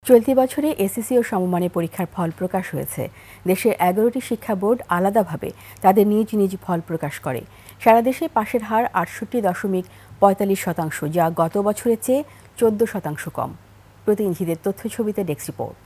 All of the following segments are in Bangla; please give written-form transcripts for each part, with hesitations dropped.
চলতি বছরে এসএসসি ও সমমানের পরীক্ষার ফল প্রকাশ হয়েছে। দেশের 11টি শিক্ষা বোর্ড আলাদাভাবে তাদের নিজ নিজ ফল প্রকাশ করে। সারা দেশে পাশের হার 68.45%, যা গত বছরের চেয়ে 14% কম। প্রতিনিধিদের তথ্যছবিতে ডেস্ক রিপোর্ট।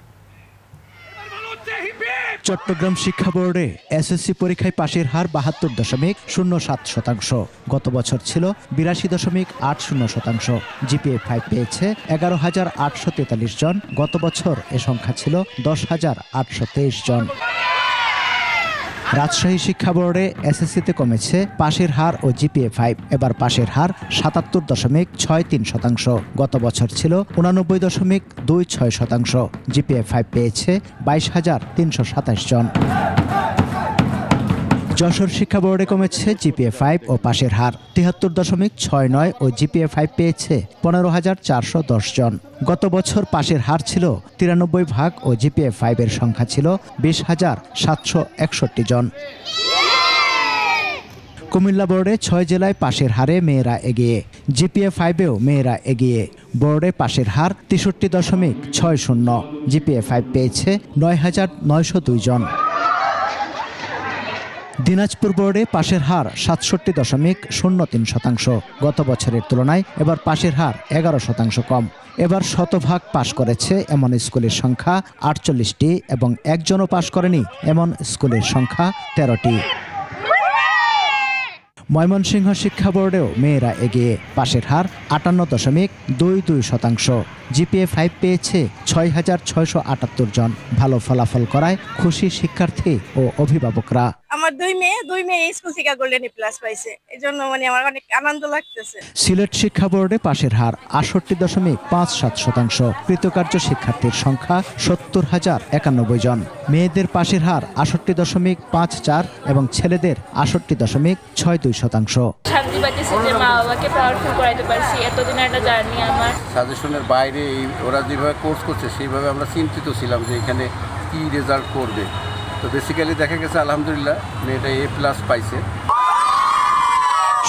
চট্টগ্রাম শিক্ষা বোর্ডে এসএসসি পরীক্ষায় পাশের হার 72.07%। গত বছর ছিল 82.80%। জিপিএ 5 পেয়েছে 11,843 জন। গত বছর এ সংখ্যা ছিল 10,823 জন। রাজশাহী শিক্ষা বোর্ডে এসএসসিতে কমেছে পাশের হার ও জিপিএ 5। এবার পাশের হার 77.63%। গত বছর ছিল 89.26%। জিপিএ 5 পেয়েছে 22,327 জন। যশোর শিক্ষা বোর্ডে কমেছে জিপিএ 5 ও পাশের হার 73.69 ও জিপিএ 5 পেয়েছে 15,410 জন। গত বছর পাশের হার ছিল 93 ও জিপিএ 5 এর সংখ্যা ছিল 20,761 জন। কুমিল্লা বোর্ডে 6 জেলায় পাশের হারে মেয়েরা এগিয়ে। জিপিএ 5-এও মেয়েরা এগিয়ে। বোর্ডে পাশের হার 63.60। জিপিএ 5 পেয়েছে 9,902 জন। দিনাজপুর বোর্ডে পাশের হার 67.03%। গত বছরের তুলনায় এবার পাশের হার 11% কম। এবার শতভাগ পাশ করেছে এমন স্কুলের সংখ্যা 48টি এবং একজনও পাশ করেনি এমন স্কুলের সংখ্যা 13টি। ময়মনসিংহ শিক্ষা বোর্ডেও মেয়েরা এগিয়ে। পাশের হার 58.22%। জিপিএ 5 পেয়েছে 6,678 জন। ভালো ফলাফল করায় খুশি শিক্ষার্থী ও অভিভাবকরা। আমার দুই মেয়ে স্কুল থেকে গোল্ডেন প্লাস পাইছে, এজন্য আমার অনেক আনন্দ লাগতেছে। সিলেট শিক্ষা বোর্ডে পাশের হার 68.57%। কৃতকার্য শিক্ষার্থীর সংখ্যা 70,091 জন। মেয়েদের পাশের হার 68.54 এবং ছেলেদের 68.62%। শান্তি পাইতেছি যে মা বাবাকে প্রাউড ফিল করাইতে পারছি। এতদিনের একটা জার্নি আমার। সাজেশনের বাইরে ওরা যেভাবে কোর্স করছে সেইভাবে আমরা চিন্তিত ছিলাম যে এখানে কি রেজাল্ট করবে। তো বেসিক্যালি দেখা গেছে আলহামদুলিল্লাহ মেয়েটা A+ পাইছে।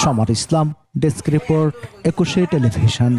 সমর ইসলাম, ডেস্ক রিপোর্ট, 21 টেলিভিশন।